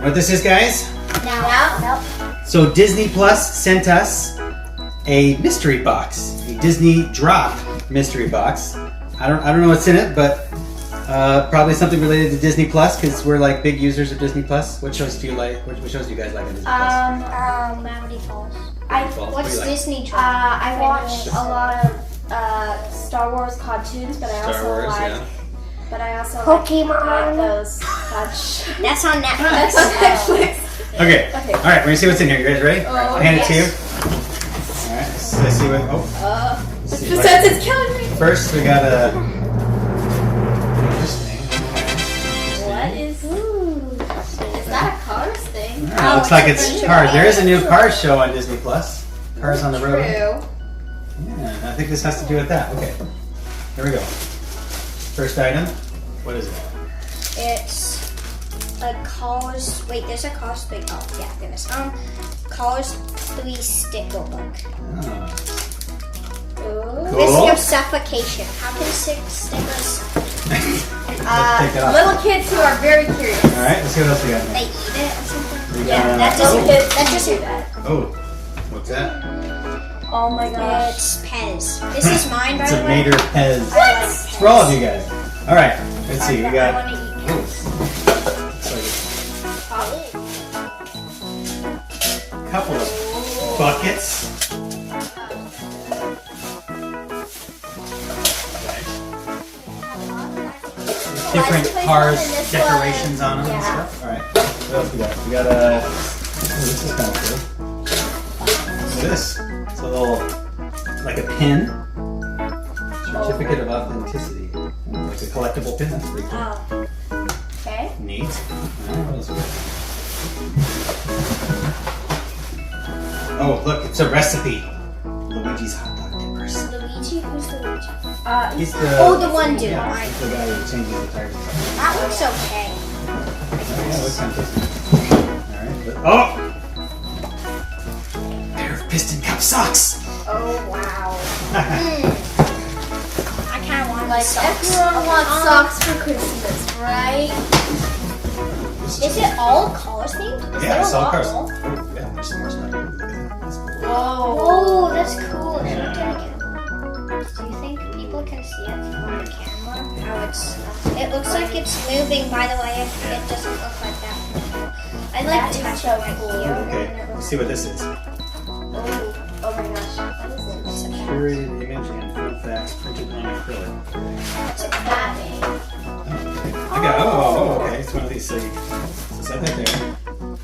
what this is, guys? No. So Disney Plus sent us a mystery box, a Disney Drop mystery box. I don't know what's in it, but probably something related to Disney Plus because we're like big users of Disney Plus. What shows do you like? What shows do you guys like on Disney Plus? Gravity Falls. What What's do you like? Disney Drop? I watch a lot of Star Wars cartoons, but I also Pokemon. like those. That's on Netflix. That's on Netflix. Okay. All right, we're gonna see what's in here. You guys ready? I'll hand it to you. yes. All right. Let's see what. Let's see what- Since it's killing me. First, we got a. Interesting. What is? Is that a Cars thing? Oh, looks like it's Cars. There is a new Cars show on Disney Plus. Cars on the Road. True. Yeah, I think this has to do with that. Okay. Here we go. First item. What is it? It's a Cars. Wait, there's a Cars 3. Oh, yeah, goodness. Cars 3 sticker book. Oh. Risk Cool. of suffocation. How can stickers suffocate? Take it off. Little kids who are very curious. All right, let's see what else we got. They eat it or something? We Yeah, got- that doesn't. Little kids That do doesn't. that. Oh, what's that? Oh my gosh. It's Pez. This is mine, by It's the a way. Mater Pez. I like Pez. It's for all of you guys. All right, let's see. We I got. want to eat Oh, Pez. a couple of buckets. Different Cars decorations on them and stuff. All right. What else we got? We got a. Oh, this is kind of cool. What's this? It's a little, like a pin. Certificate of authenticity. Like a collectible pin. That's pretty cool. Okay. Neat. What else we got? Oh, look, it's a recipe. Luigi's hot dog dippers. Luigi? Who's Luigi? He's the. Oh, the one dude. Yeah, Right. he's the guy who changes the tires. That looks okay. Yeah, it looks kind of tasty. All right. Oh! Pair of piston cup socks. Oh wow. I kind of want Like socks. everyone wants socks for Christmas, right? Is it all Cars themed? Is Yeah, there it's a all lot cars. more? Oh, yeah, there's some more stuff. Look at that. That's cool. Whoa. Oh, that's cool. And look at it. Do you think people can see it on the camera? How it looks like it's moving. By the way, it doesn't look like that. I like That is touch so it right cool. here. Okay, and it let's looks see what this is. Oh my gosh. What is it? it's a cat. Curated image and fun facts printed on acrylic. It's a cat. I got, okay, it's one of these, so set that there.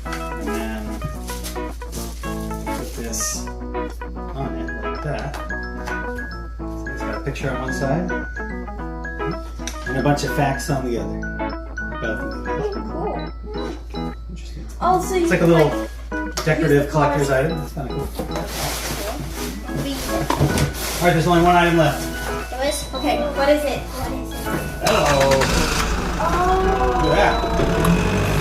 And then put this on it like that. So it's got a picture on one side and a bunch of facts on the other. About the movie. Cool. Interesting. Oh, so you It's like a can, little decorative collector's item. It's kind of cool. All right, there's only one item left. There is. Okay, what is it? Hello. Look at that.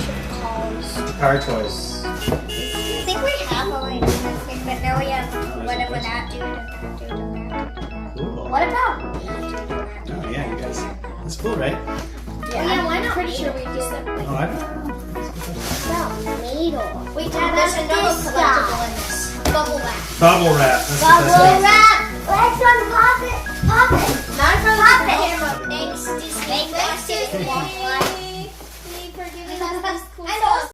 Yeah. Car toys. I think we have already, but now we have whatever that dude and that dude and that dude. Cool. What about? Oh yeah, you guys. That's cool, right? Yeah, why not? Pretty sure we just said like. Oh, I don't know. Wait, Dad, there's another collectible in this. Bubble wrap. Bubble wrap. That's the best one. wrap. Let's unpop it. Pop it. Not for the Thanks, Disney. Thanks, Disney. for giving us this cool And stuff.